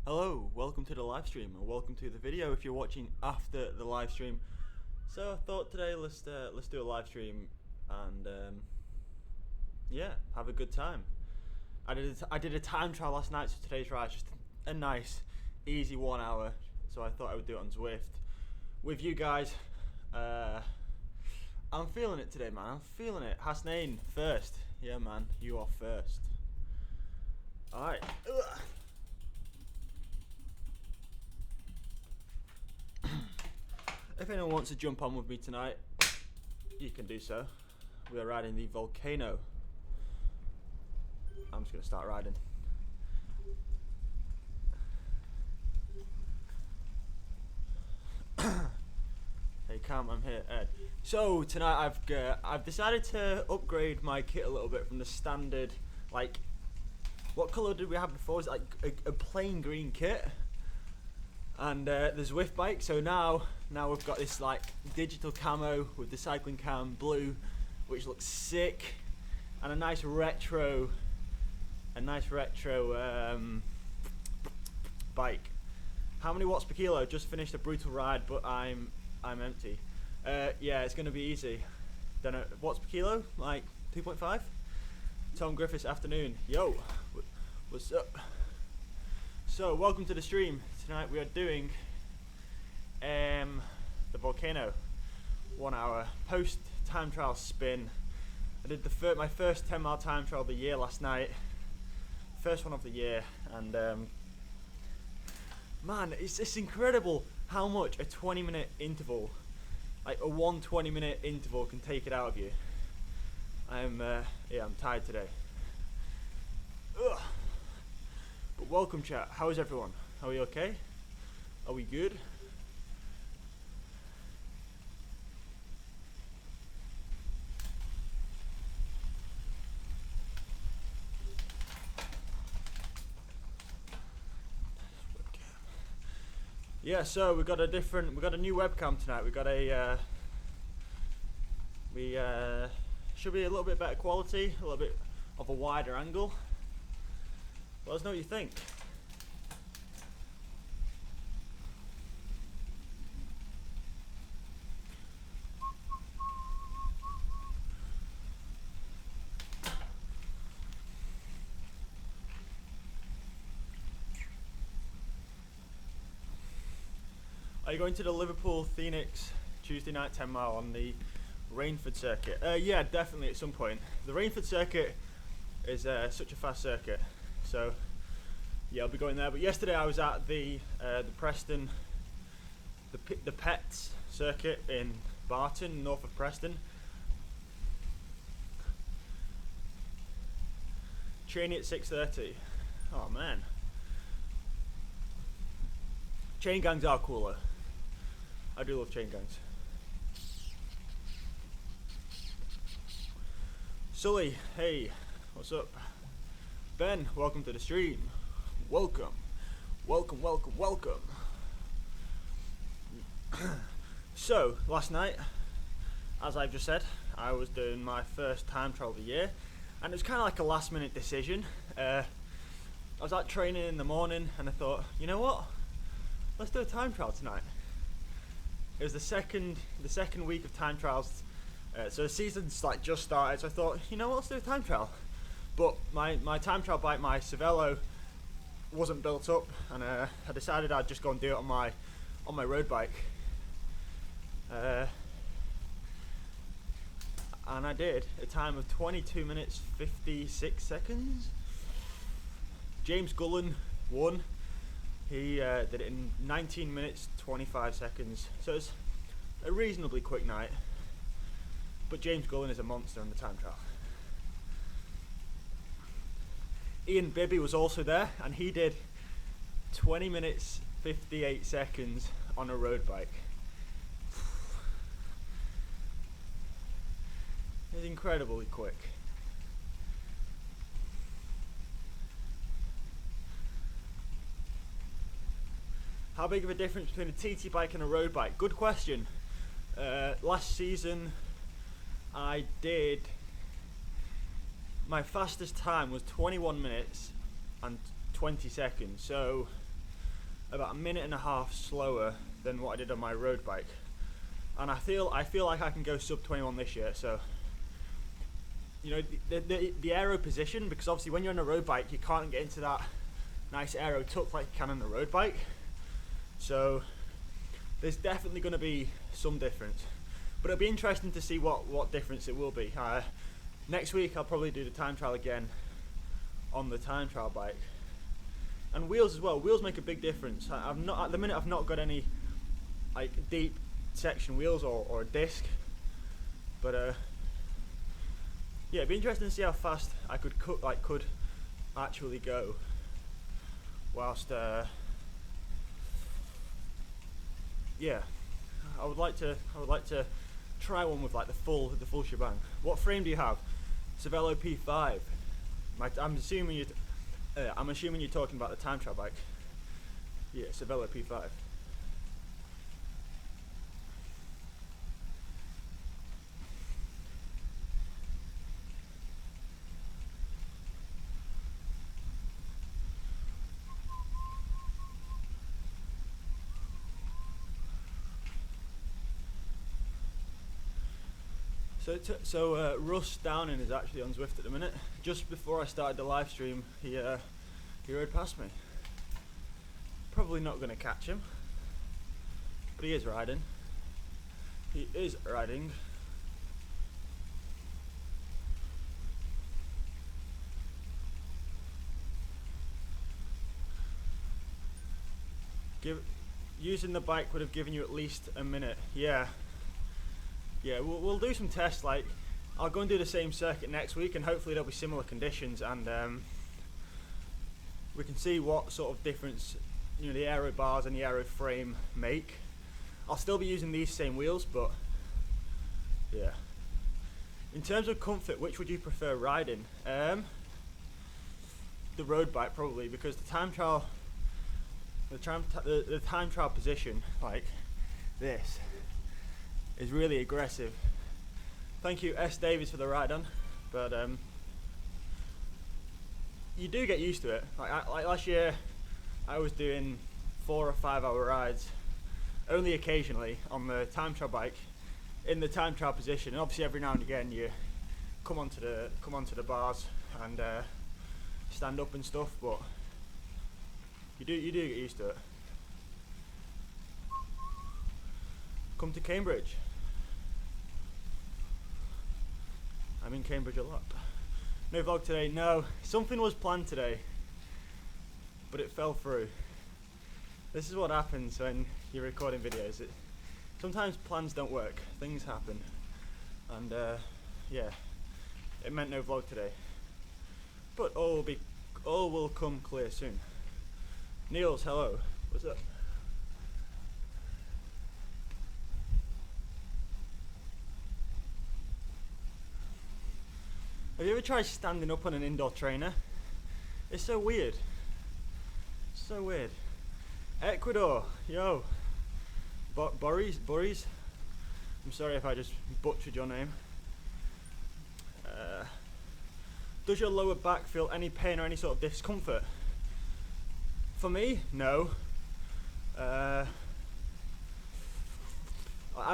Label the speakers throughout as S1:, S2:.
S1: Hello, welcome to the live stream, or welcome to the video if you're watching after the live stream. So I thought today let's do a live stream and yeah, have a good time. I did a time trial last night, so today's ride is just a nice, easy 1 hour. So I thought I would do it on ZWIFT with you guys. I'm feeling it today, man. I'm feeling it. Hasnain first. Yeah, man, you are first. All right. If anyone wants to jump on with me tonight, you can do so. We are riding the Volcano. I'm just going to start riding. Hey Cam, I'm here, Ed. So tonight I've decided to upgrade my kit a little bit from the standard, like, what colour did we have before? It was like a plain green kit. And the ZWIFT bike, so now we've got this like digital camo with the cycling cam blue, which looks sick, and a nice retro bike. How many watts per kilo? Just finished a brutal ride, but I'm empty. Yeah, it's gonna be easy. Don't know, watts per kilo, like 2.5. Tom Griffiths afternoon. Yo, what's up? So welcome to the stream. Tonight we are doing the Volcano 1 hour post time trial spin. I did my first 10-mile time trial of the year last night, first one of the year, and man, it's incredible how much a 20-minute interval, like a 20-minute interval, can take it out of you. I'm tired today. Ugh. But welcome, chat. How is everyone? Are we okay? Are we good? Yeah, so we got a new webcam tonight. We should be a little bit better quality, a little bit of a wider angle. Let us know what you think. Are you going to the Liverpool Phoenix Tuesday night 10 mile on the Rainford circuit? Yeah, definitely at some point. The Rainford circuit is such a fast circuit. So yeah, I'll be going there. But yesterday I was at the Preston, the Pets circuit in Barton, north of Preston. Training at 6:30. Oh man, chain gangs are cooler. I do love chain gangs. Sully, hey, what's up? Ben, welcome to the stream. Welcome. So, last night, as I've just said, I was doing my first time trial of the year, and it was kind of like a last minute decision. I was out training in the morning, and I thought, you know what? Let's do a time trial tonight. It was the second week of time trials, so the season's like just started, so I thought, you know what, let's do a time trial. But my time trial bike, my Cervelo, wasn't built up, and I decided I'd just go and do it on my road bike. And I did a time of 22 minutes 56 seconds. James Gullen won. He did it in 19 minutes 25 seconds. So it's a reasonably quick night. But James Gullen is a monster in the time trial. Ian Bibby was also there, and he did 20 minutes 58 seconds on a road bike. It's incredibly quick. How big of a difference between a TT bike and a road bike? Good question. Last season I did, my fastest time was 21 minutes and 20 seconds. So about a minute and a half slower than what I did on my road bike, and I feel like I can go sub 21 this year. So, you know, the aero position, because obviously when you're on a road bike you can't get into that nice aero tuck like you can on the road bike. So there's definitely going to be some difference, but it'll be interesting to see what difference it will be. Next week I'll probably do the time trial again on the time trial bike, and wheels as well. Wheels make a big difference. I've not, at the minute, I've not got any like deep section wheels or a disc, but yeah, it'd be interesting to see how fast I could actually go whilst yeah, I would like to try one with like the full shebang. What frame do you have? Cervelo P5. I'm assuming you're talking about the time trial bike. Yeah, Cervelo P5. So Russ Downing is actually on Zwift at the minute. Just before I started the live stream, he rode past me. Probably not going to catch him, but he is riding. He is riding. Using the bike would have given you at least a minute. Yeah. Yeah, we'll do some tests. Like, I'll go and do the same circuit next week, and hopefully there'll be similar conditions, and we can see what sort of difference, you know, the aero bars and the aero frame make. I'll still be using these same wheels, but yeah. In terms of comfort, which would you prefer riding? The road bike probably, because the time trial position like this is really aggressive. Thank you S Davies for the ride on, but you do get used to it. Like last year I was doing 4 or 5 hour rides only occasionally on the time trial bike in the time trial position, and obviously every now and again you come onto the bars and stand up and stuff, but you do get used to it. Come to Cambridge. I'm in Cambridge a lot. No vlog today. No, something was planned today, but it fell through. This is what happens when you're recording videos. Sometimes plans don't work. Things happen, and yeah, it meant no vlog today. But all will come clear soon. Niels, hello. What's up? Have you ever tried standing up on an indoor trainer? It's so weird. So weird. Ecuador, yo. Boris? I'm sorry if I just butchered your name. Does your lower back feel any pain or any sort of discomfort? For me, no. I've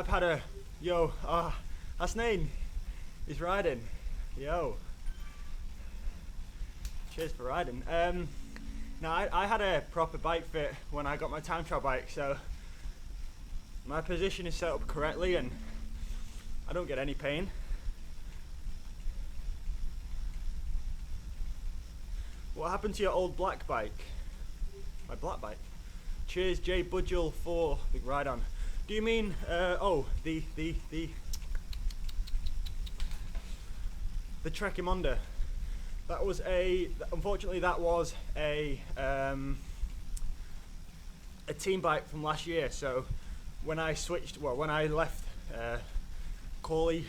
S1: had a... Yo, Hasnain is riding. Yo. Cheers for riding. Now, I had a proper bike fit when I got my time trial bike, so my position is set up correctly and I don't get any pain. What happened to your old black bike? My black bike. Cheers, J Budgel for the ride on. Do you mean the Trekimonda? That was unfortunately that was a team bike from last year. So when I left Corley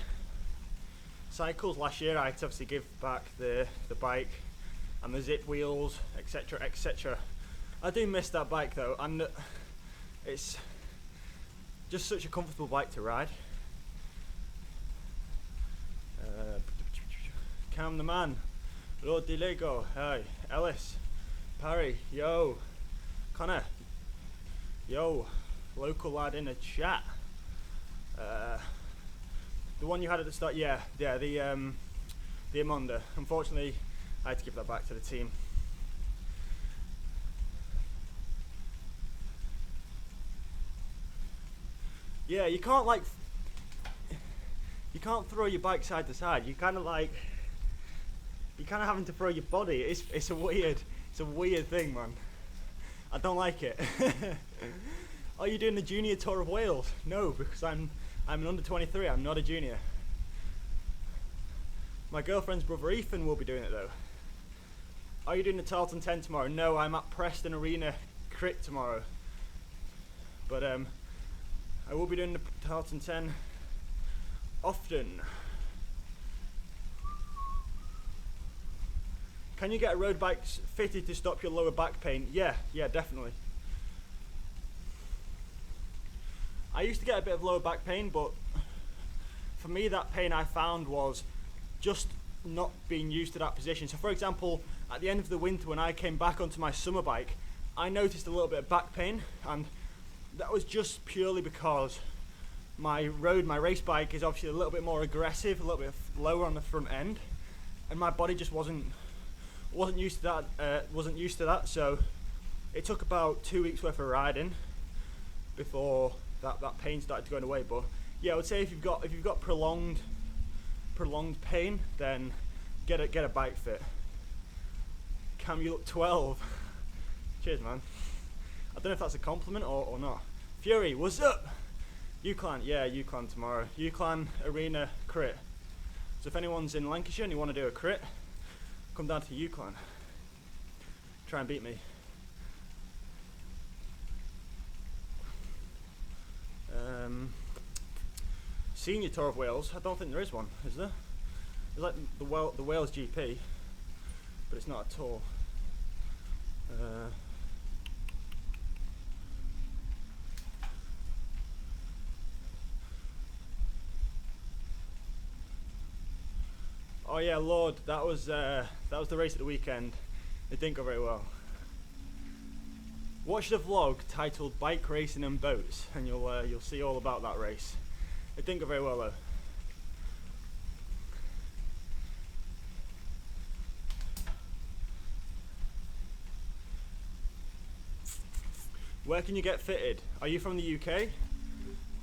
S1: Cycles last year, I had to obviously give back the bike and the zip wheels, etc, etc. I do miss that bike though, and it's just such a comfortable bike to ride. Cam the man, Lord DeLego, hi, Ellis, Parry, yo, Connor, Yo, local lad in a chat. The one you had at the start, yeah, the Amonda. Unfortunately, I had to give that back to the team. Yeah, you can't throw your bike side to side. You're kind of having to throw your body. It's a weird thing, man. I don't like it. Are you doing the junior tour of Wales? No, because I'm an under 23. I'm not a junior. My girlfriend's brother Ethan will be doing it though. Are you doing the Tarleton 10 tomorrow? No, I'm at Preston Arena Crit tomorrow. But I will be doing the Tarleton 10 often. Can you get a road bike fitted to stop your lower back pain? Yeah, definitely. I used to get a bit of lower back pain, but for me that pain I found was just not being used to that position. So for example, at the end of the winter when I came back onto my summer bike, I noticed a little bit of back pain, and that was just purely because my race bike is obviously a little bit more aggressive, a little bit lower on the front end, and my body just wasn't used to that. So it took about 2 weeks worth of riding before that pain started going away. But yeah, I would say if you've got prolonged pain, then get a bike fit. Cam, you look 12. Cheers, man. I don't know if that's a compliment or not. Fury, what's up? UClan, yeah, UClan tomorrow. UClan Arena Crit. So if anyone's in Lancashire and you want to do a crit, come down to UClan. Try and beat me. Senior Tour of Wales, I don't think there is one, is there? There's like the Wales GP, but it's not a tour. Oh yeah, Lord, that was the race at the weekend. It didn't go very well. Watch the vlog titled "Bike Racing and Boats," and you'll see all about that race. It didn't go very well though. Where can you get fitted? Are you from the UK?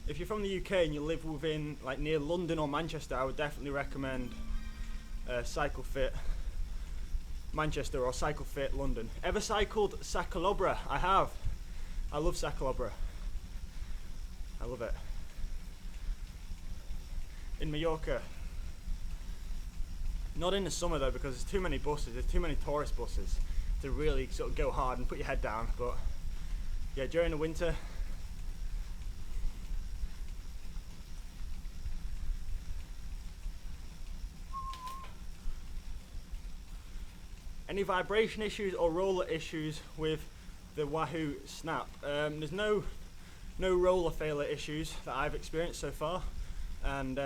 S1: If you're from the UK and you live within, like, near London or Manchester, I would definitely recommend Cycle Fit Manchester or Cycle Fit London. Ever cycled Sacalobra? I have. I love Sacalobra. I love it. In Mallorca. Not in the summer though, because there's too many buses, there's too many tourist buses to really sort of go hard and put your head down. But yeah, during the winter, any vibration issues or roller issues with the Wahoo Snap? There's no roller failure issues that I've experienced so far, and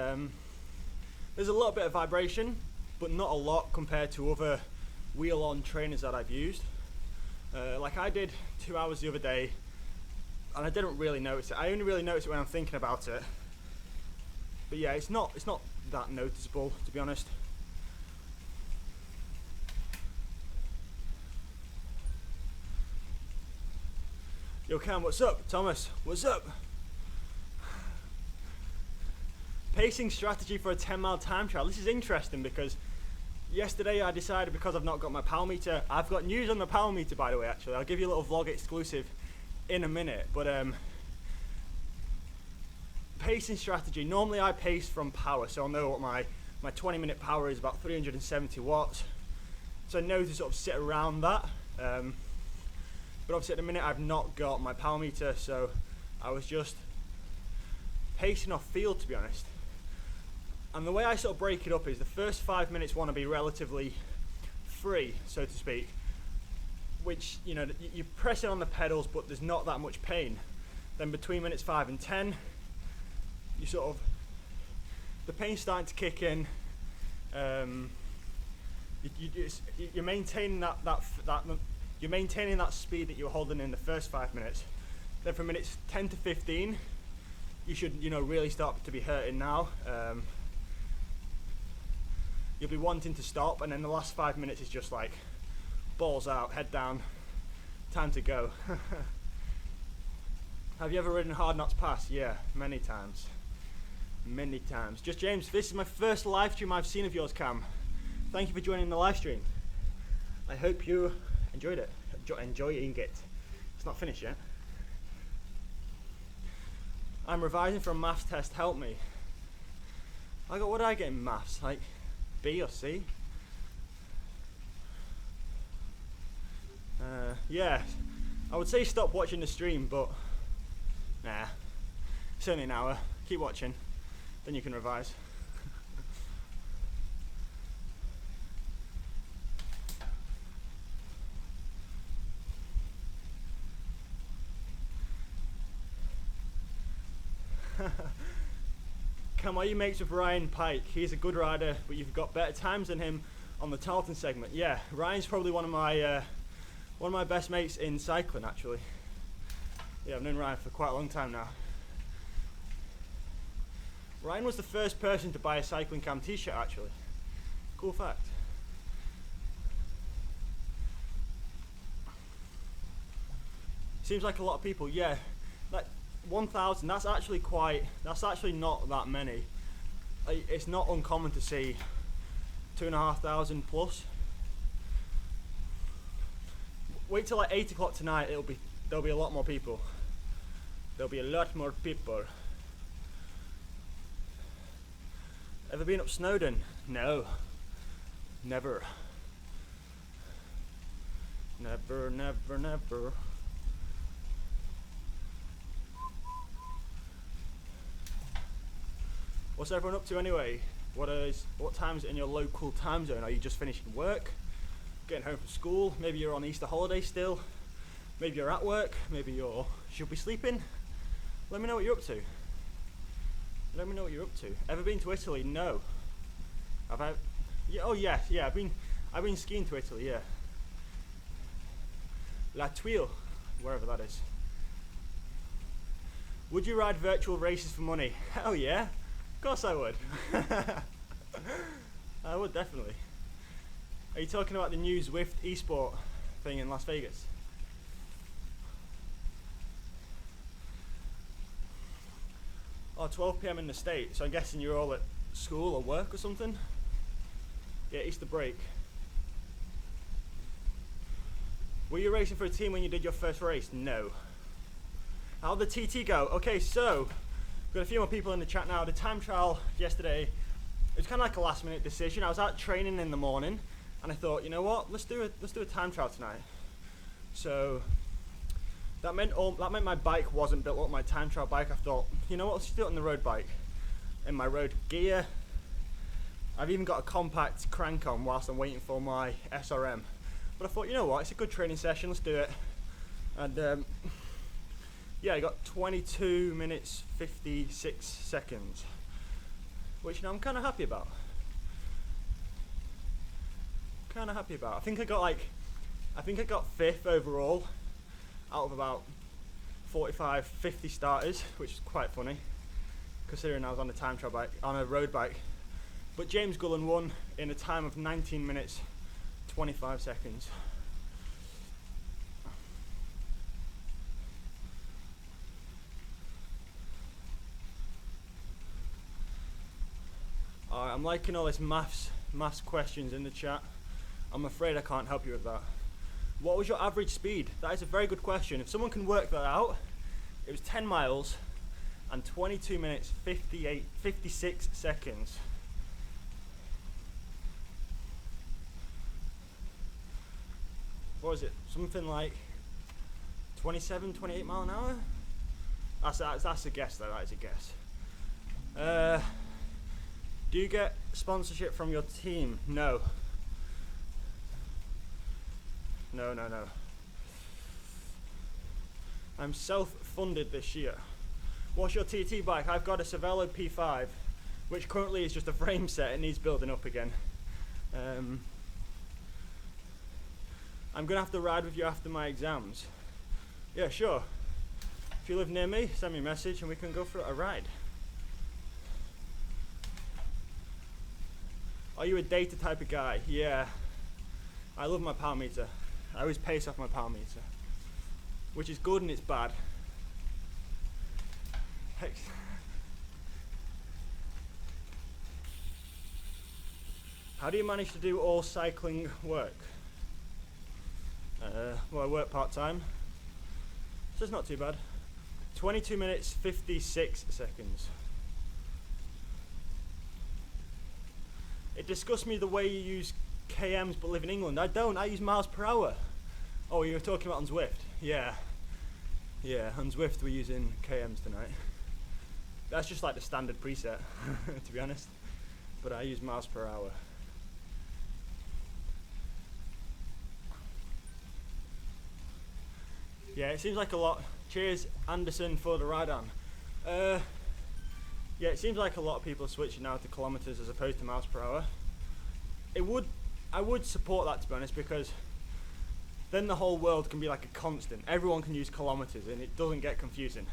S1: there's a little bit of vibration, but not a lot compared to other wheel-on trainers that I've used. Like I did 2 hours the other day, and I didn't really notice it. I only really noticed it when I'm thinking about it. But yeah, it's not that noticeable, to be honest. Yo Cam, what's up? Thomas, what's up? Pacing strategy for a 10-mile time trial. This is interesting because yesterday I decided, because I've not got my power meter, I've got news on the power meter, by the way, actually. I'll give you a little vlog exclusive in a minute, but pacing strategy. Normally I pace from power, so I'll know what my 20-minute power is, about 370 watts. So I know to sort of sit around that. But obviously at the minute I've not got my power meter, so I was just pacing off field, to be honest. And the way I sort of break it up is the first 5 minutes want to be relatively free, so to speak, which, you know, you're pressing on the pedals but there's not that much pain. Then between minutes 5 and 10, you sort of, the pain's starting to kick in. You're maintaining that speed that you were holding in the first 5 minutes. Then from minutes 10 to 15, you should, you know, really start to be hurting now. You'll be wanting to stop, and then the last 5 minutes is just like balls out, head down, time to go. Have you ever ridden Hard Knots Pass? Yeah, many times. Many times. Just James, this is my first live stream I've seen of yours, Cam. Thank you for joining the live stream. I hope you enjoyed it. Enjoying it. It's not finished yet. I'm revising for a maths test, help me. What did I get in maths? Like B or C? Yeah, I would say stop watching the stream, but nah, it's only an hour. Keep watching, then you can revise. Cam, are you mates with Ryan Pike? He's a good rider, but you've got better times than him on the Tarleton segment. Yeah, Ryan's probably one of my best mates in cycling, actually. Yeah, I've known Ryan for quite a long time now. Ryan was the first person to buy a Cycling Cam t-shirt, actually. Cool fact. Seems like a lot of people, yeah. Like 1,000, that's actually not that many. It's not uncommon to see 2,500 plus. Wait till like 8 o'clock tonight, there'll be a lot more people. There'll be a lot more people. Ever been up Snowdon? No. Never. Never, never, never. What's everyone up to anyway? What time is it in your local time zone? Are you just finishing work? Getting home from school? Maybe you're on Easter holiday still? Maybe you're at work? Maybe you should be sleeping? Let me know what you're up to. Let me know what you're up to. Ever been to Italy? No. Have I? Yeah, oh yeah, yeah. I've been skiing to Italy. Yeah. La Tuile, wherever that is. Would you ride virtual races for money? Hell yeah. Of course I would. I would definitely. Are you talking about the new ZWIFT esport thing in Las Vegas? Oh, 12 PM in the States, so I'm guessing you're all at school or work or something? Yeah, Easter break. Were you racing for a team when you did your first race? No. How'd the TT go? Okay, so, we've got a few more people in the chat now. The time trial yesterday, it was kind of like a last minute decision. I was out training in the morning, and I thought, you know what, let's do a time trial tonight. So, that meant my bike wasn't built up, my time trial bike. I thought, you know what, let's do it on the road bike. In my road gear. I've even got a compact crank on whilst I'm waiting for my SRM. But I thought, you know what, it's a good training session, let's do it. And yeah, I got 22 minutes 56 seconds, which you know, I'm kind of happy about. I think I got 5th overall out of about 45, 50 starters, which is quite funny, considering I was on a time trial bike, on a road bike. But James Gullen won in a time of 19 minutes, 25 seconds. Alright, I'm liking all this maths questions in the chat. I'm afraid I can't help you with that. What was your average speed? That is a very good question. If someone can work that out, it was 10 miles and 22 minutes 56 seconds. What was it? Something like 27, 28 mile an hour? That's a guess though, that is a guess. Do you get sponsorship from your team? No. No. I'm self-funded this year. What's your TT bike? I've got a Cervelo P5, which currently is just a frame set. It needs building up again. I'm gonna have to ride with you after my exams. Yeah, sure. you live near me, send me a message and we can go for a ride. Are you a data type of guy? Yeah. I love my power meter. I always pace off my power meter, which is good and it's bad. How do you manage to do all cycling work? Well, I work part-time, so it's not too bad. 22 minutes, 56 seconds. It disgusts me the way you use KMs but live in England. I don't, I use miles per hour. Oh, you were talking about on ZWIFT? Yeah. Yeah, on ZWIFT we're using KMs tonight. That's just like the standard preset, to be honest. But I use miles per hour. Yeah, it seems like a lot. Cheers, Anderson, for the ride on. Yeah, it seems like a lot of people are switching now to kilometers as opposed to miles per hour. I would support that, to be honest, because then the whole world can be like a constant. Everyone can use kilometers and it doesn't get confusing.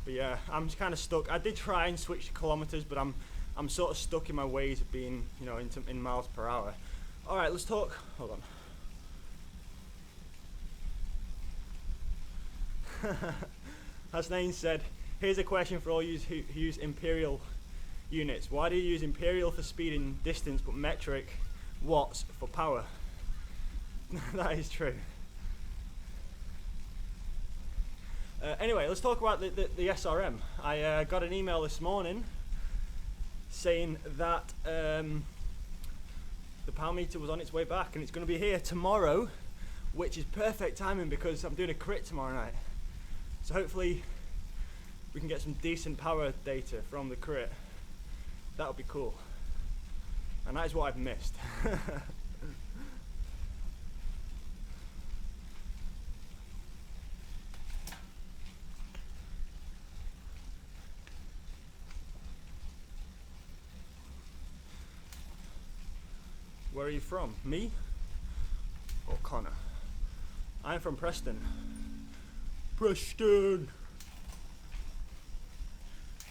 S1: But yeah, I'm kind of stuck. I did try and switch to kilometers, but I'm sort of stuck in my ways of being, you know, in miles per hour. All right, let's talk. Hold on. Hasnain said, here's a question for all you who use imperial units. Why do you use imperial for speed and distance but metric watts for power? That is true. Anyway, let's talk about the SRM. I got an email this morning saying that the power meter was on its way back and it's going to be here tomorrow, which is perfect timing because I'm doing a crit tomorrow night. So hopefully we can get some decent power data from the crit. That would be cool. And that is what I've missed. Where are you from? Me? Or Connor? I'm from Preston. Preston!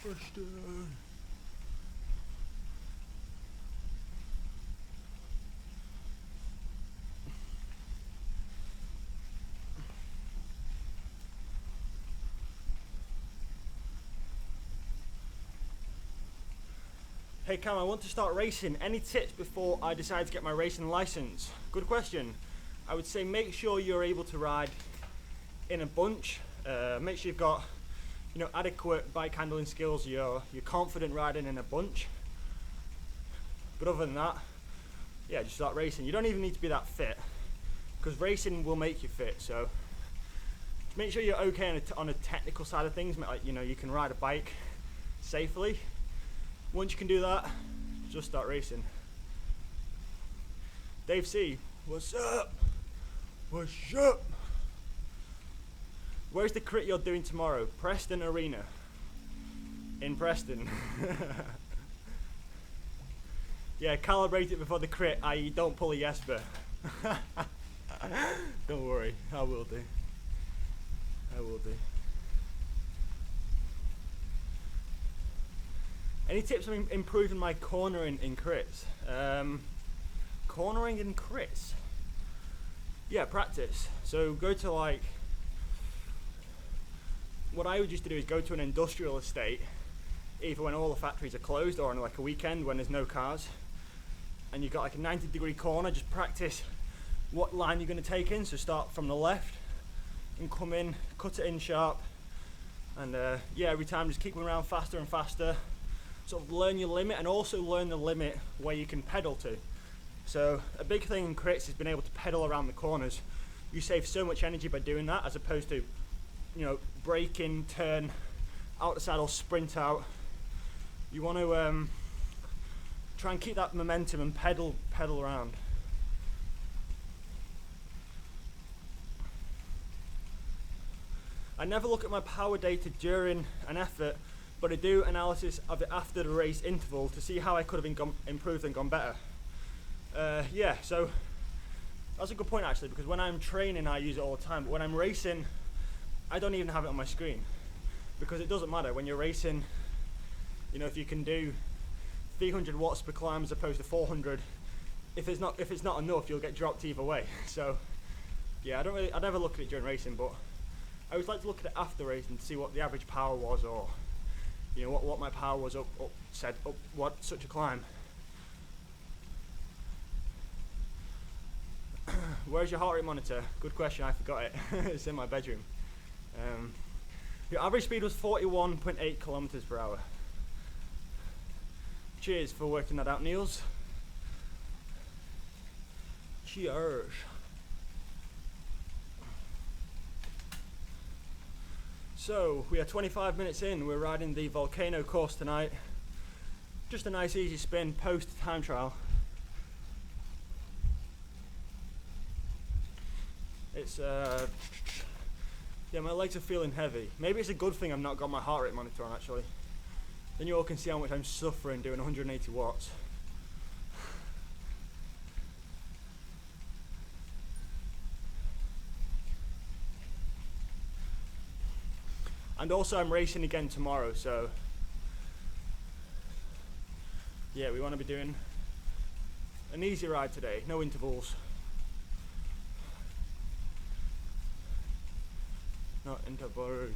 S1: Preston! Hey Cam, I want to start racing. Any tips before I decide to get my racing license? Good question. I would say make sure you're able to ride in a bunch. Make sure you've got, you know, adequate bike handling skills. You're confident riding in a bunch. But other than that, yeah, just start racing. You don't even need to be that fit, because racing will make you fit. So just make sure you're okay on a technical side of things. Like, you know, you can ride a bike safely. Once you can do that, just start racing. Dave C, what's up? What's up? Where's the crit you're doing tomorrow? Preston Arena. In Preston. Yeah, calibrate it before the crit, i.e. don't pull a Jesper. Don't worry, I will do. I will do. Any tips on improving my cornering in crits? Cornering in crits? Yeah, practice. So go to, like, what I would used to do is go to an industrial estate, either when all the factories are closed or on like a weekend when there's no cars, and you've got like a 90-degree corner. Just practice what line you're going to take in. So start from the left and come in, cut it in sharp, and yeah, every time just keep going around faster and faster. Sort of learn your limit, and also learn the limit where you can pedal to. So a big thing in crits is being able to pedal around the corners. You save so much energy by doing that, as opposed to, you know, brake in, turn, out the saddle, sprint out. You want to try and keep that momentum and pedal around. I never look at my power data during an effort, but I do analysis of it after the race interval to see how I could have improved and gone better. Yeah, so That's a good point actually, because when I'm training I use it all the time, but when I'm racing I don't even have it on my screen, because it doesn't matter. When you're racing, you know, if you can do 300 watts per climb as opposed to 400, if it's not enough, you'll get dropped either way. So yeah, I never look at it during racing, but I always like to look at it after racing to see what the average power was, or you know, what my power was up what such a climb. Where's your heart rate monitor? Good question, I forgot it. It's in my bedroom. Your average speed was 41.8 kilometers per hour. Cheers for working that out, Niels. Cheers. So we are 25 minutes in. We're riding the Volcano course tonight. Just a nice easy spin post time trial. It's yeah, my legs are feeling heavy. Maybe it's a good thing I've not got my heart rate monitor on actually. Then you all can see how much I'm suffering doing 180 watts. And also I'm racing again tomorrow, so yeah, we want to be doing an easy ride today, no intervals. Not intervals.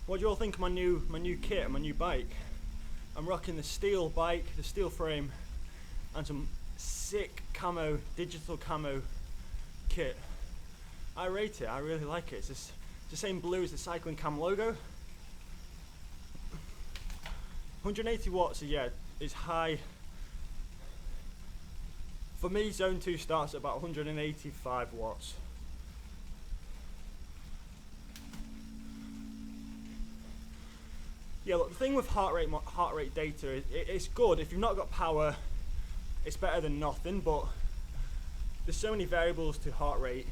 S1: What do you all think of my new kit and my new bike? I'm rocking the steel bike, the steel frame, and some sick camo, digital camo kit. I rate it, I really like it. It's the same blue as the Cycling Cam logo. 180 watts, so yeah, it's high. For me, zone 2 starts at about 185 watts. Yeah, look, the thing with heart rate data is it's good. If you've not got power, it's better than nothing, but there's so many variables to heart rate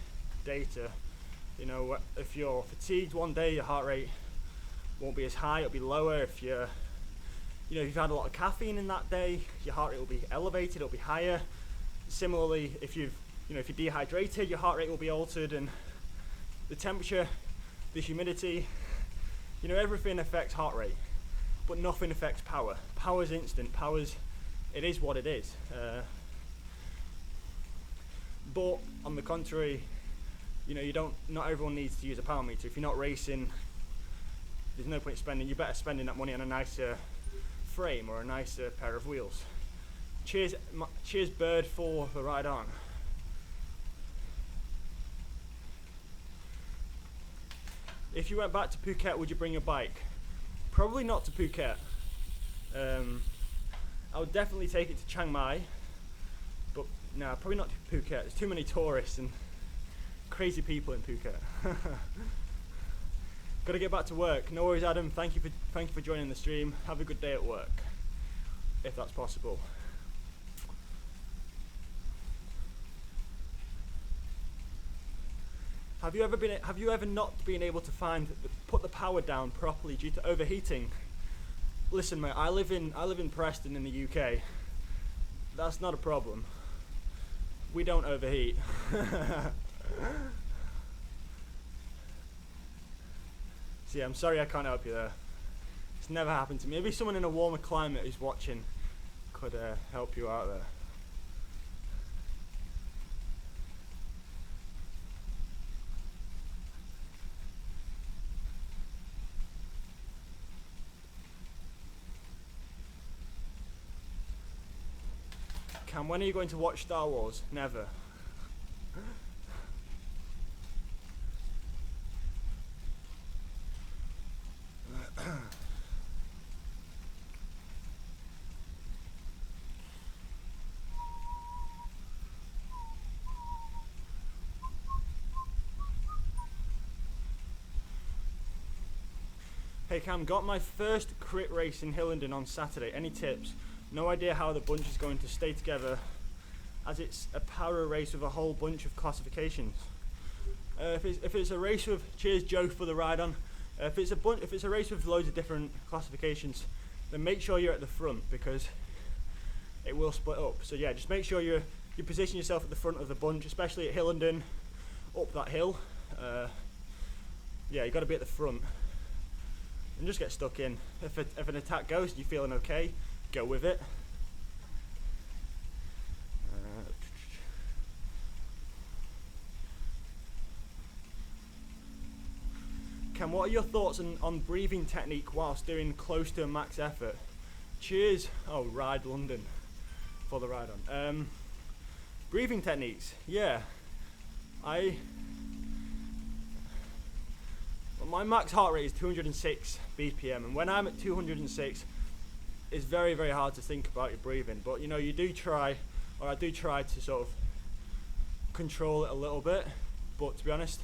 S1: data. You know, if you're fatigued one day, your heart rate won't be as high, it'll be lower. If you're, you know, if you've had a lot of caffeine in that day, your heart rate will be elevated, it'll be higher. Similarly, if you're dehydrated, your heart rate will be altered, and the temperature, the humidity, you know, everything affects heart rate, but nothing affects power. Power's instant, it is what it is. But on the contrary, you know, not everyone needs to use a power meter. If you're not racing, there's no point you're better spending that money on a nicer frame or a nicer pair of wheels. Cheers Bird for the ride on. If you went back to Phuket, would you bring your bike? Probably not to Phuket. I would definitely take it to Chiang Mai, but no, probably not to Phuket. There's too many tourists and crazy people in Phuket. Gotta get back to work. No worries, Adam. Thank you for joining the stream. Have a good day at work, if that's possible. Have you ever not been able to put the power down properly due to overheating? Listen, mate, I live in Preston in the UK. That's not a problem. We don't overheat. So yeah, I'm sorry I can't help you there. It's never happened to me. Maybe someone in a warmer climate who's watching could help you out there. Cam, when are you going to watch Star Wars? Never. Hey Cam, got my first crit race in Hillingdon on Saturday. Any tips? No idea how the bunch is going to stay together, as it's a power race with a whole bunch of classifications. If it's a race with, cheers Joe for the ride on. If it's a race with loads of different classifications, then make sure you're at the front, because it will split up. So yeah, just make sure you position yourself at the front of the bunch, especially at Hillenden, up that hill. Yeah, you got to be at the front, and just get stuck in. If an attack goes and you're feeling okay, go with it. Ken, what are your thoughts on breathing technique whilst doing close to a max effort? Cheers. Oh, Ride London for the ride on. Breathing techniques, yeah. My max heart rate is 206 BPM, and when I'm at 206, it's very, very hard to think about your breathing. But you know, you do try, or I do try to sort of control it a little bit. But to be honest,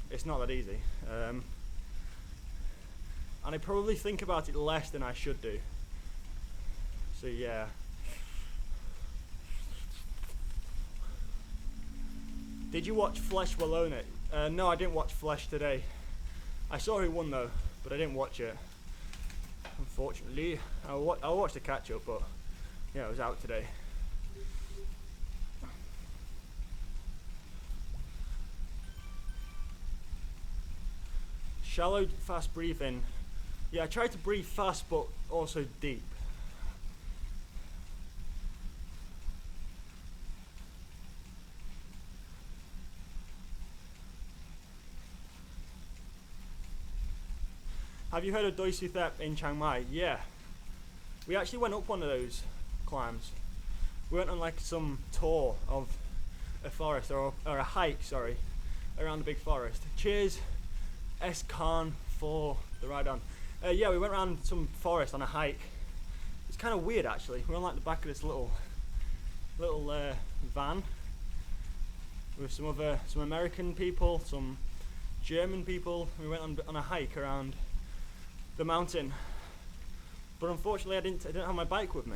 S1: it's not that easy. And I probably think about it less than I should do. So yeah. Did you watch Flesh Wallone it? No, I didn't watch Flesh today. I saw who won though, but I didn't watch it. Unfortunately, I'll watch the catch up, but yeah, it was out today. Shallow, fast breathing. Yeah, I try to breathe fast, but also deep. Have you heard of ZWIFT in Chiang Mai? Yeah. We actually went up one of those climbs. We went on like some tour of a forest, or a hike, sorry, around the big forest. Cheers, S. Khan for the ride on. Yeah, we went around some forest on a hike. It's kind of weird actually. We're on like the back of this little van with some American people, some German people. We went on a hike around the mountain, but unfortunately I didn't have my bike with me.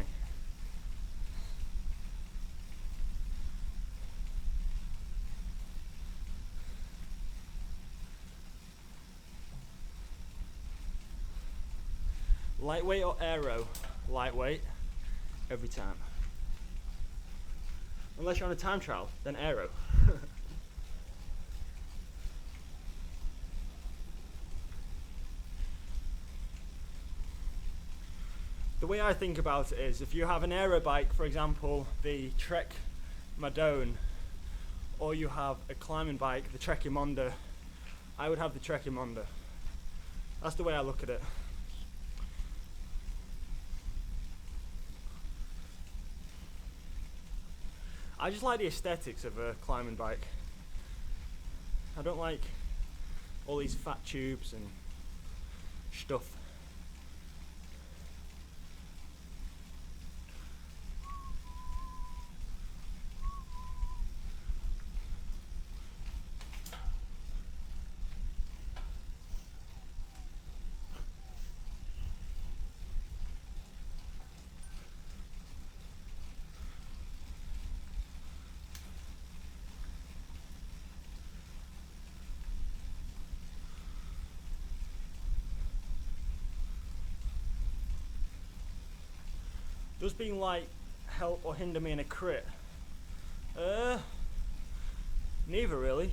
S1: Lightweight or aero? Lightweight every time. Unless you're on a time trial, then aero. The way I think about it is, if you have an aero bike, for example, the Trek Madone, or you have a climbing bike, the Trekimonda, I would have the Trekimonda. That's the way I look at it. I just like the aesthetics of a climbing bike. I don't like all these fat tubes and stuff. Does being light help or hinder me in a crit? Neither really.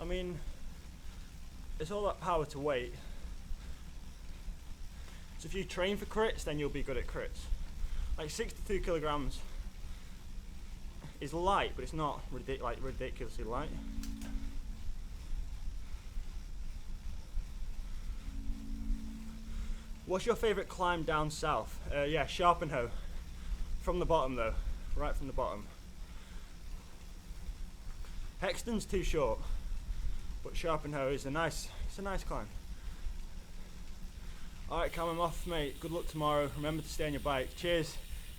S1: I mean, it's all that power to weight. So if you train for crits, then you'll be good at crits. Like 62 kilograms is light, but it's not ridiculously light. What's your favourite climb down south? Yeah, Sharpenho. From the bottom though, right from the bottom. Hexton's too short, but Sharpenho is a nice climb. Alright, Cam, I'm off, mate. Good luck tomorrow. Remember to stay on your bike. Cheers.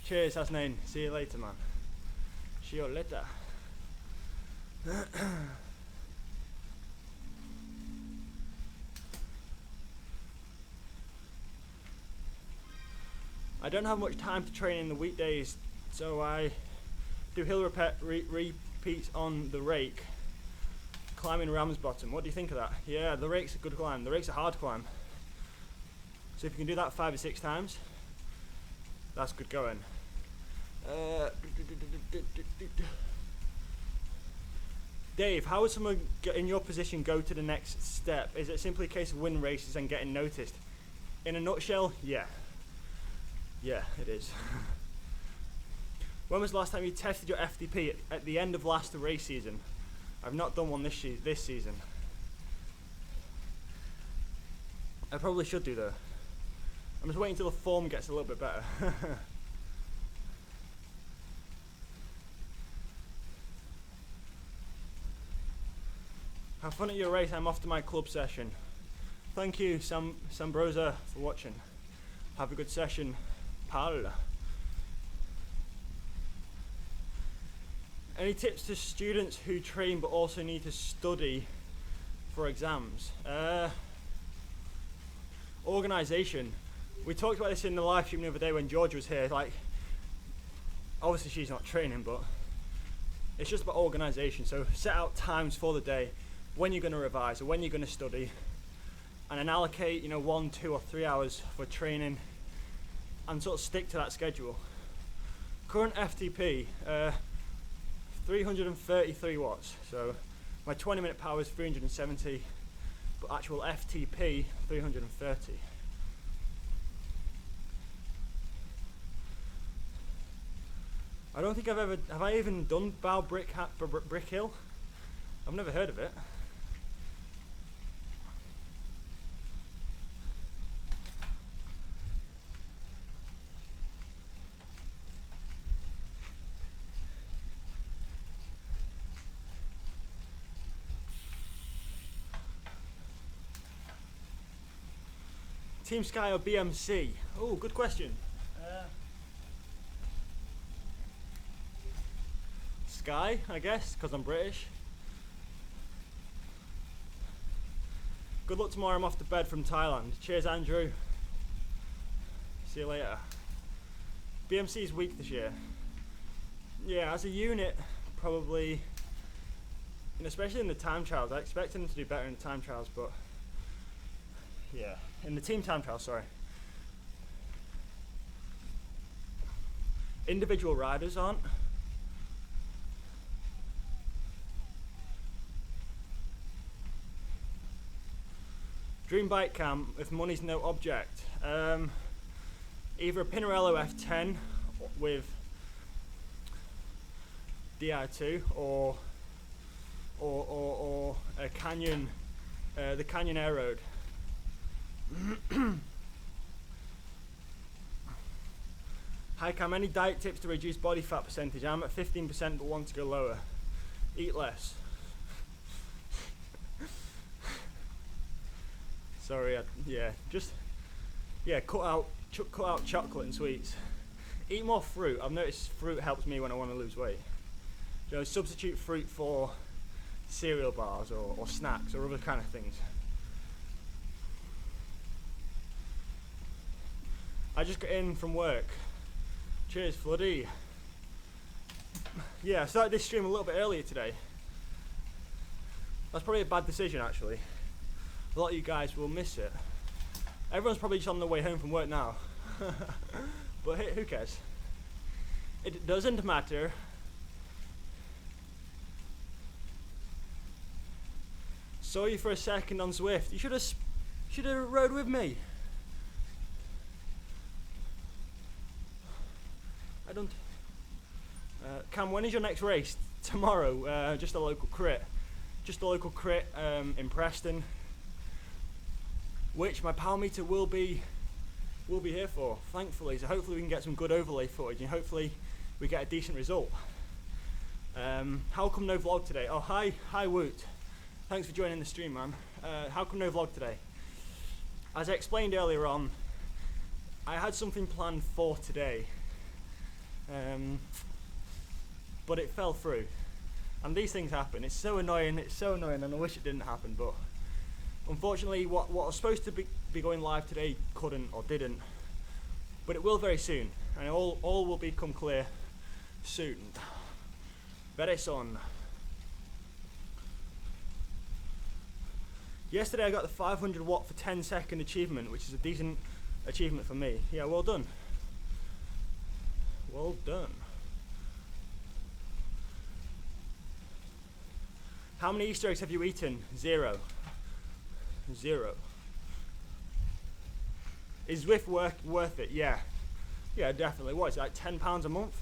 S1: Cheers, Hasnain. See you later, man. See you later. I don't have much time to train in the weekdays, so I do hill repeats on the rake. Climbing Ramsbottom, what do you think of that? Yeah, the rake's a good climb. The rake's a hard climb. So if you can do that 5 or 6 times, that's good going. Dave, how would someone in your position go to the next step? Is it simply a case of winning races and getting noticed? In a nutshell, yeah. Yeah, it is. When was the last time you tested your FTP? At the end of last race season. I've not done one this season. I probably should do though. I'm just waiting until the form gets a little bit better. Have fun at your race. I'm off to my club session. Thank you, Sambrosa, for watching. Have a good session, pal. Any tips to students who train but also need to study for exams? Organisation. We talked about this in the live stream the other day when Georgia was here. Like, obviously she's not training, but it's just about organisation. So set out times for the day, when you're going to revise or when you're going to study, and then allocate, 1, 2 or 3 hours for training, and sort of stick to that schedule. Current FTP, 333 watts. So my 20-minute power is 370, but actual FTP 330. I don't think have I even done Bow Brick Hill? I've never heard of it. Team Sky or BMC? Oh, good question. Sky, I guess, because I'm British. Good luck tomorrow. I'm off to bed from Thailand. Cheers, Andrew. See you later. BMC's weak this year. Yeah, as a unit, probably, and especially in the time trials. I expect them to do better in the time trials, but yeah, in the team time trials, sorry. Individual riders aren't. Dream bike cam, if money's no object. Either a Pinarello F10 with Di2 or a Canyon, the Canyon Air Road. Hi Cam, any diet tips to reduce body fat percentage? I'm at 15% but want to go lower. Eat less. Sorry, cut out chocolate and sweets. Eat more fruit. I've noticed fruit helps me when I want to lose weight. Substitute fruit for cereal bars or snacks or other kind of things. I just got in from work. Cheers, Floody. Yeah, I started this stream a little bit earlier today. That's probably a bad decision, actually. A lot of you guys will miss it. Everyone's probably just on their way home from work now. But hey, who cares? It doesn't matter. Saw you for a second on Zwift. You should have rode with me. I don't. Cam, when is your next race? Tomorrow. Just a local crit. In Preston. Which my power meter will be here for, thankfully. So hopefully we can get some good overlay footage and hopefully we get a decent result. How come no vlog today? Oh, hi Woot. Thanks for joining the stream, man. How come no vlog today? As I explained earlier on, I had something planned for today, but it fell through. And these things happen. It's so annoying, and I wish it didn't happen, but unfortunately what was supposed to be going live today couldn't or didn't. But it will very soon, and all will become clear soon. Very soon. Yesterday I got the 500 watt for 10-second achievement, which is a decent achievement for me. Yeah, well done. Well done. How many Easter eggs have you eaten? 0. 0. Is ZWIFT worth it? Yeah. Yeah, definitely. What is it, like £10 a month?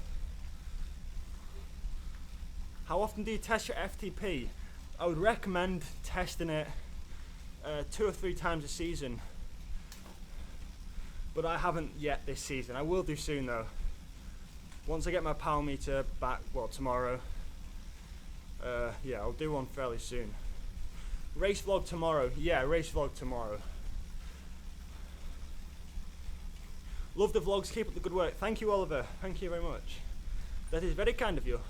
S1: How often do you test your FTP? I would recommend testing it 2 or 3 times a season. But I haven't yet this season. I will do soon though. Once I get my power meter back, well, tomorrow. Yeah, I'll do one fairly soon. Race vlog tomorrow. Yeah, race vlog tomorrow. Love the vlogs, keep up the good work. Thank you, Oliver. Thank you very much. That is very kind of you.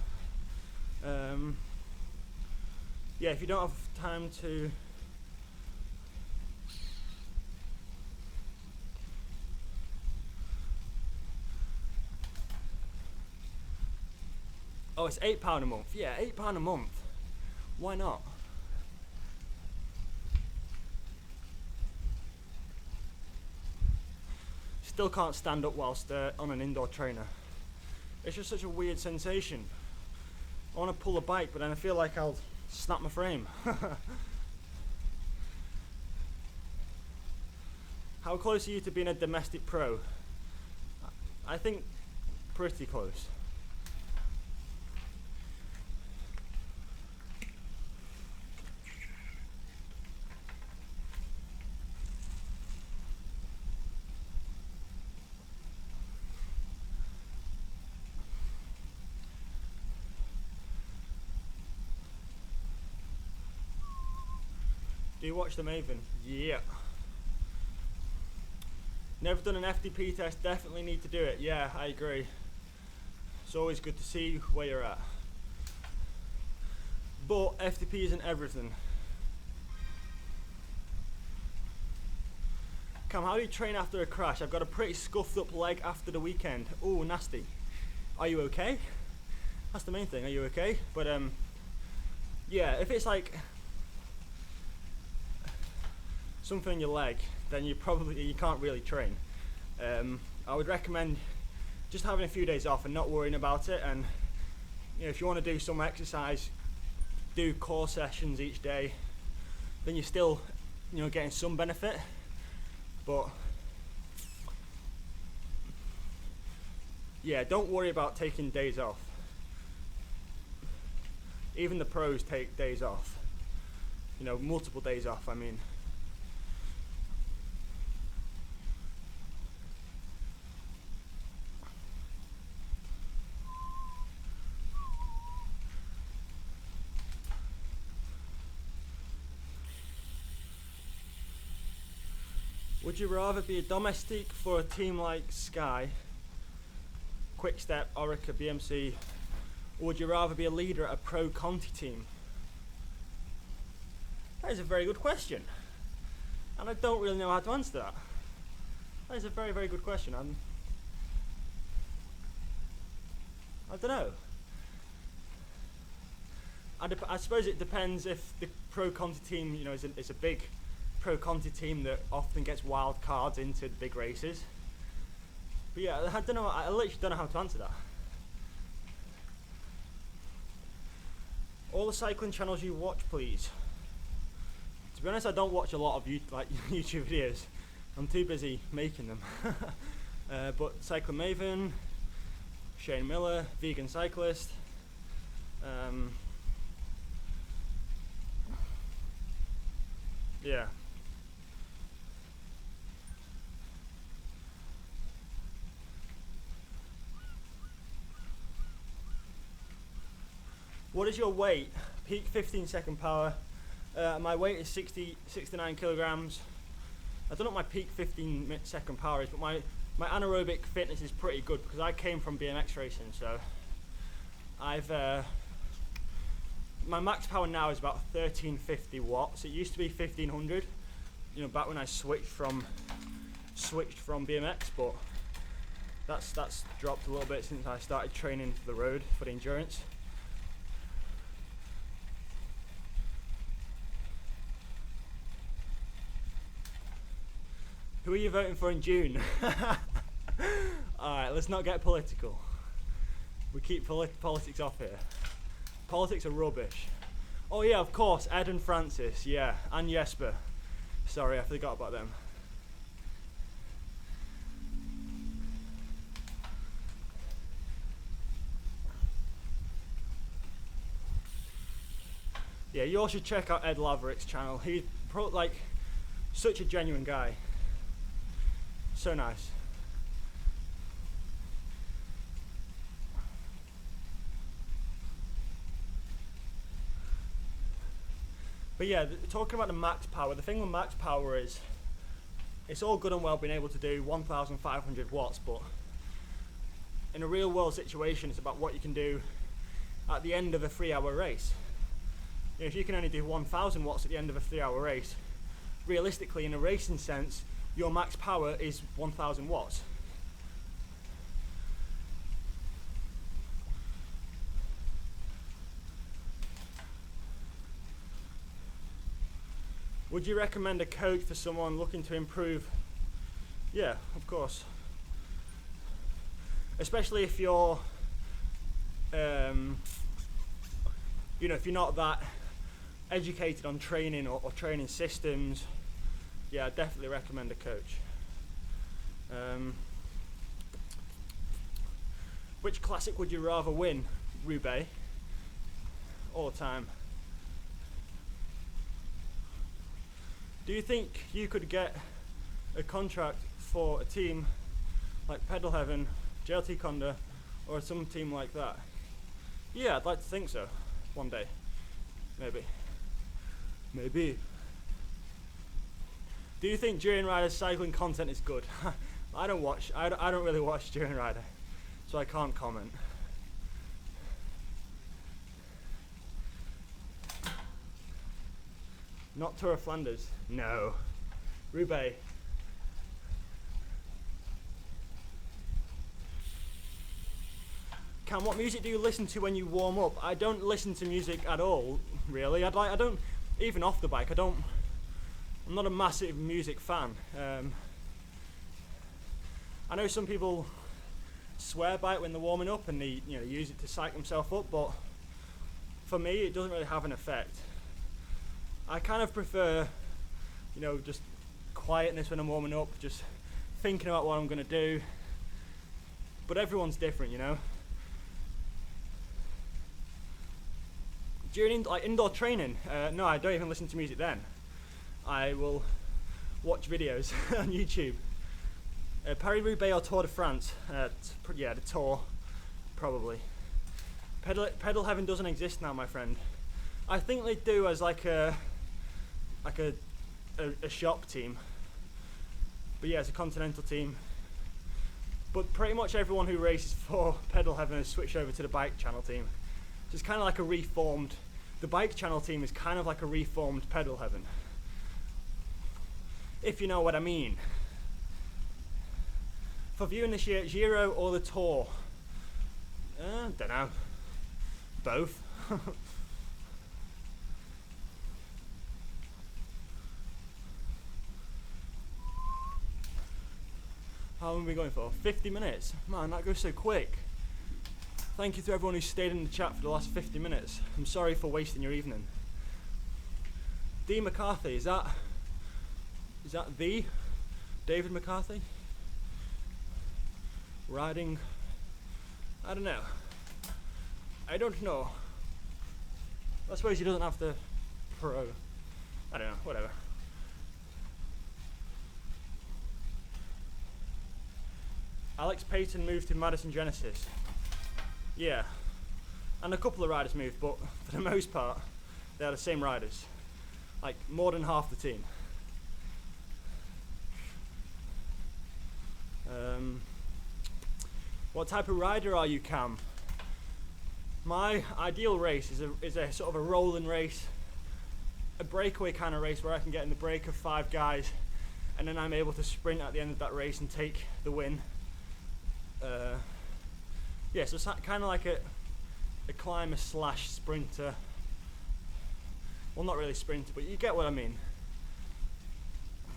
S1: Yeah, if you don't have time to... Oh, it's £8 a month. Yeah, £8 a month. Why not? Still can't stand up whilst on an indoor trainer. It's just such a weird sensation. I want to pull a bike, but then I feel like I'll snap my frame. How close are you to being a domestic pro? I think pretty close. Do you watch the Maven? Yeah. Never done an FTP test, definitely need to do it. Yeah, I agree. It's always good to see where you're at. But FTP isn't everything. Cam, how do you train after a crash? I've got a pretty scuffed up leg after the weekend. Ooh, nasty. Are you okay? That's the main thing, are you okay? But yeah, if it's like something in your leg, then you can't really train. I would recommend just having a few days off and not worrying about it. And you know, if you want to do some exercise, do core sessions each day, then you're still, you know, getting some benefit. But yeah, don't worry about taking days off. Even the pros take days off. You know, multiple days off, I mean. Would you rather be a domestique for a team like Sky, Quickstep, Orica, BMC, or would you rather be a leader at a pro Conti team? That is a very good question, and I don't really know how to answer that. That is a very, very good question. I don't know. I suppose it depends if the pro Conti team, you know, is a big pro Conti team that often gets wild cards into the big races. But yeah, I don't know. I literally don't know how to answer that. All the cycling channels you watch, please. To be honest, I don't watch a lot of YouTube videos. I'm too busy making them. But Cycling Maven, Shane Miller, Vegan Cyclist. Yeah. What is your weight? Peak 15-second power. My weight is 69 kilograms. I don't know what my peak 15-second power is, but my anaerobic fitness is pretty good because I came from BMX racing. So I've my max power now is about 1350 watts. It used to be 1500. You know, back when I switched from BMX, but that's dropped a little bit since I started training for the road for the endurance. Who are you voting for in June? Alright, let's not get political. We keep politics off here. Politics are rubbish. Oh yeah, of course, Ed and Francis, yeah, and Jesper. Sorry, I forgot about them. Yeah, you all should check out Ed Laverick's channel. He's like such a genuine guy. So nice. But yeah, talking about the max power, the thing with max power is it's all good and well being able to do 1,500 watts, but in a real world situation, it's about what you can do at the end of a 3-hour race. You know, if you can only do 1,000 watts at the end of a 3-hour race, realistically, in a racing sense, your max power is 1,000 watts. Would you recommend a coach for someone looking to improve? Yeah, of course. Especially if you're, you know, if you're not that educated on training or training systems, yeah, I definitely recommend a coach. Which classic would you rather win? Roubaix, all the time. Do you think you could get a contract for a team like Pedal Heaven, JLT Conda, or some team like that? Yeah, I'd like to think so. One day. Maybe. Maybe. Do you think During Rider's cycling content is good? I don't really watch During Rider, so I can't comment. Not Tour of Flanders. No. Roubaix. Cam, what music do you listen to when you warm up? I don't listen to music at all, really. I don't, even off the bike, I'm not a massive music fan. I know some people swear by it when they're warming up and they use it to psych themselves up, but for me it doesn't really have an effect. I kind of prefer, just quietness when I'm warming up, just thinking about what I'm going to do. But everyone's different, During indoor training, no, I don't even listen to music then. I will watch videos on YouTube. Paris-Roubaix or Tour de France? Yeah, the Tour, probably. Pedal Heaven doesn't exist now, my friend. I think they do as like a shop team, but yeah, it's a continental team. But pretty much everyone who races for Pedal Heaven has switched over to the bike channel team. So it's kind of like a reformed, the bike channel team is kind of like a reformed Pedal Heaven, if you know what I mean. For viewing this year, Giro or the Tour? Don't know. Both. How long are we going for? 50 minutes? Man, that goes so quick. Thank you to everyone who stayed in the chat for the last 50 minutes. I'm sorry for wasting your evening. D. McCarthy, is that the David McCarthy? Riding, I don't know. I don't know. I suppose he doesn't have to pro. I don't know, whatever. Alex Payton moved to Madison Genesis. Yeah, and a couple of riders moved, but for the most part, they are the same riders. Like, more than half the team. What type of rider are you, Cam? My ideal race is a sort of a rolling race, a breakaway kind of race where I can get in the break of 5 guys, and then I'm able to sprint at the end of that race and take the win. Yeah, so it's kind of like a climber / sprinter. Well, not really sprinter, but you get what I mean.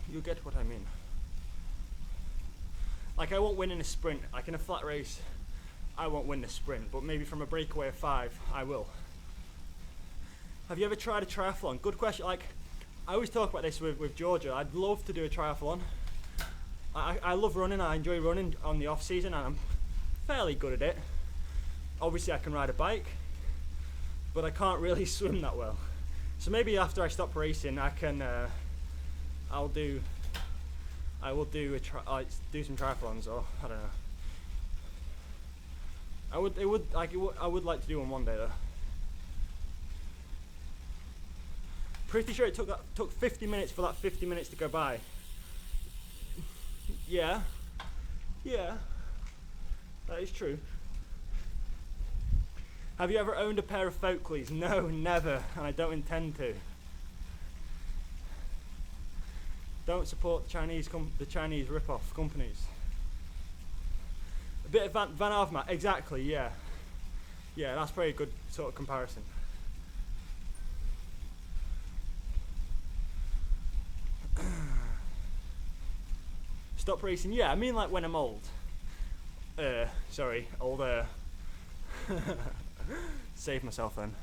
S1: You get what I mean. Like I won't win in a sprint. Like in a flat race, I won't win the sprint, but maybe from a breakaway of 5, I will. Have you ever tried a triathlon? Good question. Like, I always talk about this with Georgia. I'd love to do a triathlon. I love running. I enjoy running on the off season, and I'm fairly good at it. Obviously, I can ride a bike, but I can't really swim that well. So maybe after I stop racing, I can. I will do some triathlons, or I don't know. I would like to do one day though. Pretty sure it took 50 minutes for that 50 minutes to go by. Yeah, that is true. Have you ever owned a pair of Folkleys? No, never, and I don't intend to. Don't support the Chinese rip-off companies. A bit of Van Avermaet, exactly, yeah. Yeah, that's pretty good sort of comparison. Stop racing, yeah, I mean like when I'm old. Sorry, older. Save myself then.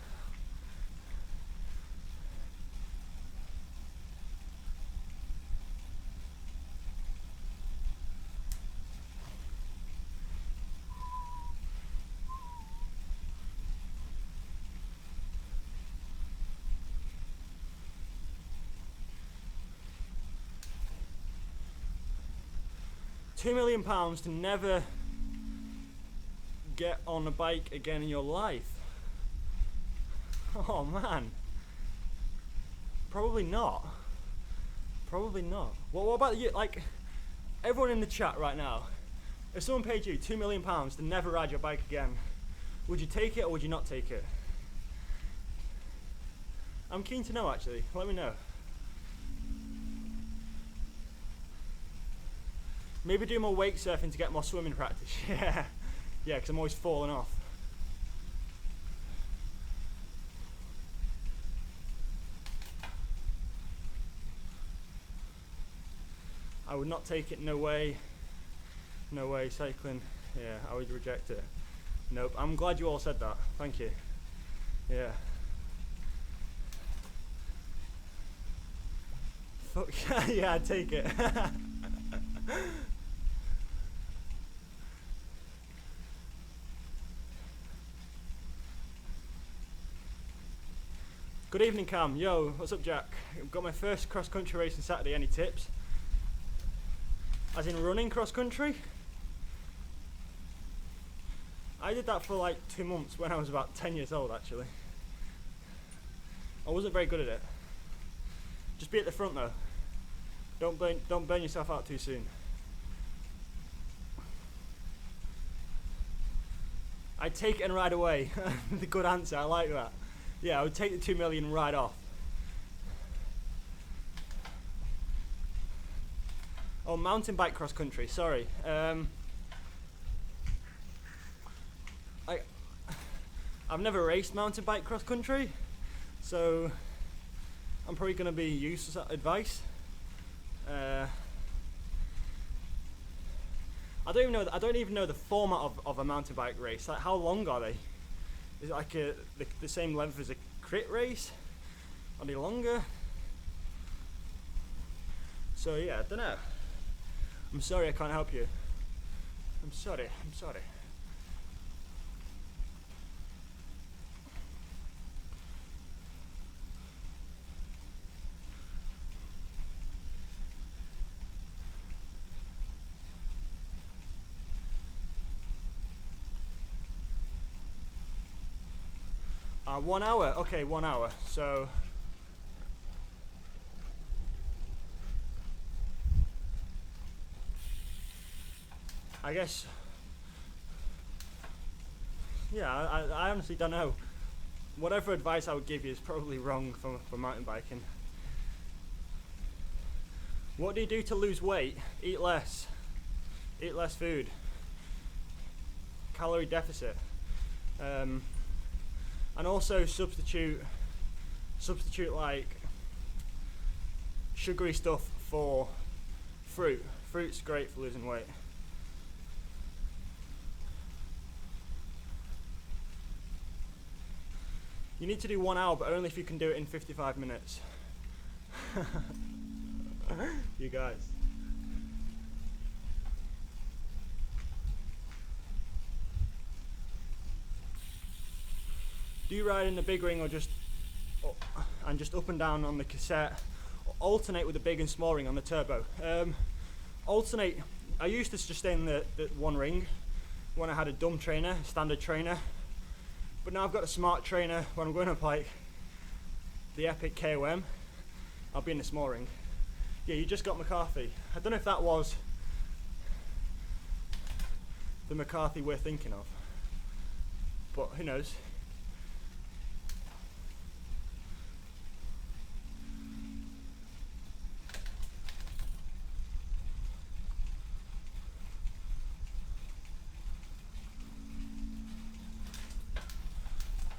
S1: £2 million to never get on a bike again in your life. Oh man. Probably not. Probably not. What about you? Like, everyone in the chat right now, if someone paid you £2 million to never ride your bike again, would you take it or would you not take it? I'm keen to know actually. Let me know. Maybe do more wake surfing to get more swimming practice. Yeah, because I'm always falling off. I would not take it, no way. No way, cycling. Yeah, I would reject it. Nope, I'm glad you all said that. Thank you. Yeah. Fuck, yeah, I'd take it. Good evening, Cam. Yo, what's up, Jack? I've got my first cross-country race on Saturday. Any tips? As in running cross-country? I did that for like 2 months when I was about 10 years old, actually. I wasn't very good at it. Just be at the front, though. Don't burn yourself out too soon. I'd take it and ride away. The good answer, I like that. Yeah, I would take the 2 million and ride off. Oh, mountain bike cross country, sorry. I've never raced mountain bike cross country, so I'm probably going to be useless at advice. I don't even know the format of a mountain bike race. Like, how long are they? Is it like the same length as a crit race? Are they longer? So yeah, I don't know. I'm sorry I can't help you. I'm sorry. 1 hour? Okay, 1 hour. So I guess, yeah, I honestly don't know. Whatever advice I would give you is probably wrong for mountain biking. What do you do to lose weight? Eat less. Eat less food. Calorie deficit. And also substitute like sugary stuff for fruit. Fruit's great for losing weight. You need to do 1 hour, but only if you can do it in 55 minutes. You guys. Do you ride in the big ring or just up and down on the cassette? Or alternate with the big and small ring on the turbo? Alternate. I used to just stay in the one ring when I had a dumb trainer, standard trainer. But now I've got a smart trainer. When I'm going up like the Epic KOM, I'll be in the small ring. Yeah, you just got McCarthy. I don't know if that was the McCarthy we're thinking of, but who knows.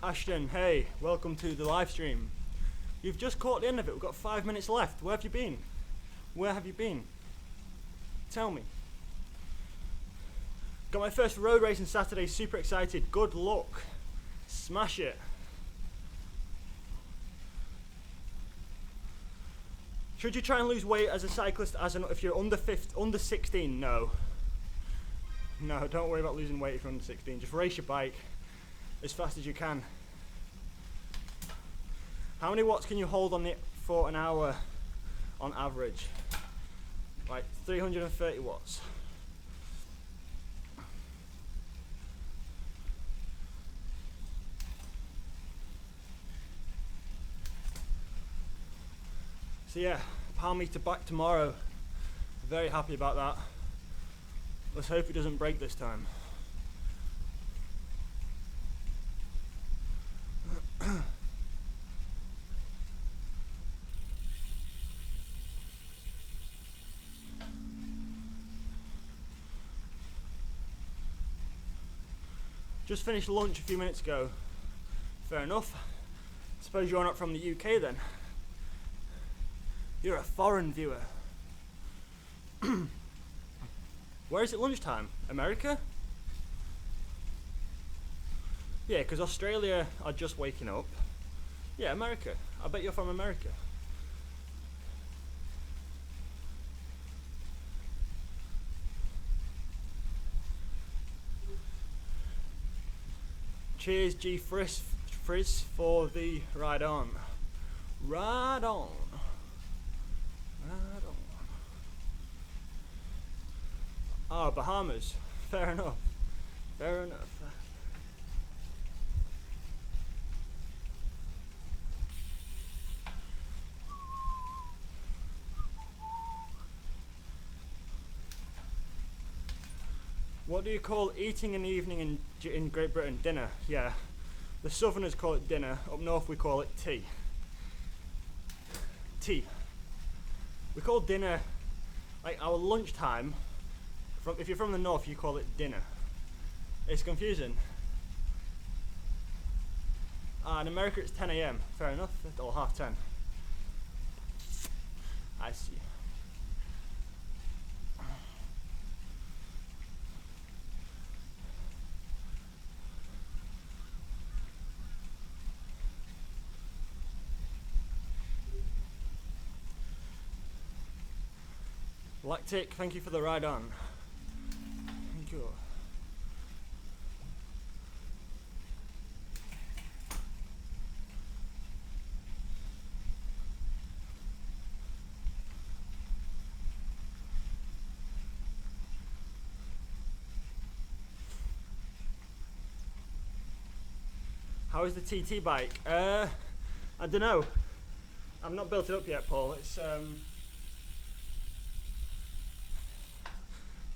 S1: Ashton, hey, welcome to the live stream. You've just caught the end of it. We've got 5 minutes left. Where have you been? Where have you been? Tell me. Got my first road race on Saturday. Super excited. Good luck. Smash it. Should you try and lose weight as a cyclist? If you're under 16, no. No, don't worry about losing weight if you're under 16. Just race your bike as fast as you can. How many watts can you hold on it for an hour on average? Like 330 watts. So yeah, power meter back tomorrow. Very happy about that. Let's hope it doesn't break this time. Just finished lunch a few minutes ago. Fair enough. Suppose you're not from the UK then. You're a foreign viewer. Where is it lunchtime? America? Yeah, because Australia are just waking up. Yeah, America. I bet you're from America. Cheers, G Frizz for the ride on. Ride on. Ride on. Ah, Bahamas. Fair enough. Fair enough. What do you call eating in the evening in Great Britain? Dinner, yeah. The Southerners call it dinner. Up north we call it tea. Tea. We call dinner, like our lunchtime, if you're from the north you call it dinner. It's confusing. In America it's 10 AM, fair enough, or 10:30. I see. Lactic, thank you for the ride on. Thank you. How is the TT bike? I don't know. I've not built it up yet, Paul. It's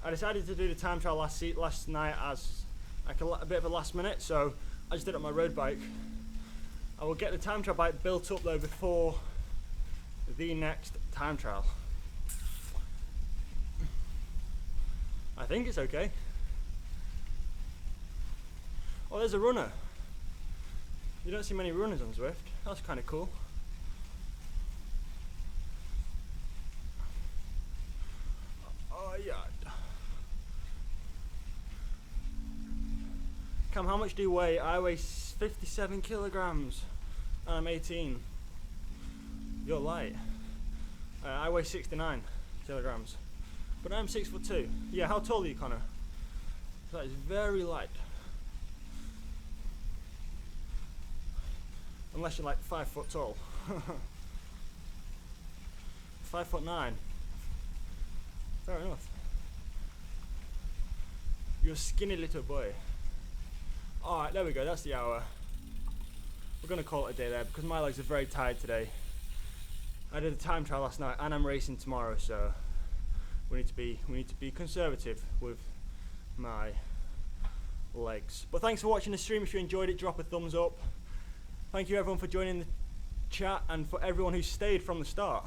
S1: I decided to do the time trial last night as like a bit of a last minute, so I just did it on my road bike. I will get the time trial bike built up though before the next time trial. I think it's okay. Oh, there's a runner. You don't see many runners on Zwift. That's kind of cool. Oh yeah. Cam, how much do you weigh? I weigh 57 kilograms. and I'm 18. You're light. I weigh 69 kilograms, but I'm 6'2". Yeah, how tall are you, Connor? That is very light. Unless you're like 5 foot tall. 5'9". Fair enough. You're a skinny little boy. Alright, there we go, that's the hour. We're gonna call it a day there because my legs are very tired today. I did a time trial last night and I'm racing tomorrow, so we need to be conservative with my legs. But thanks for watching the stream. If you enjoyed it, drop a thumbs up. Thank you everyone for joining the chat and for everyone who stayed from the start.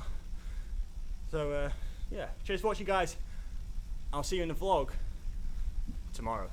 S1: So yeah, cheers for watching, guys. I'll see you in the vlog tomorrow.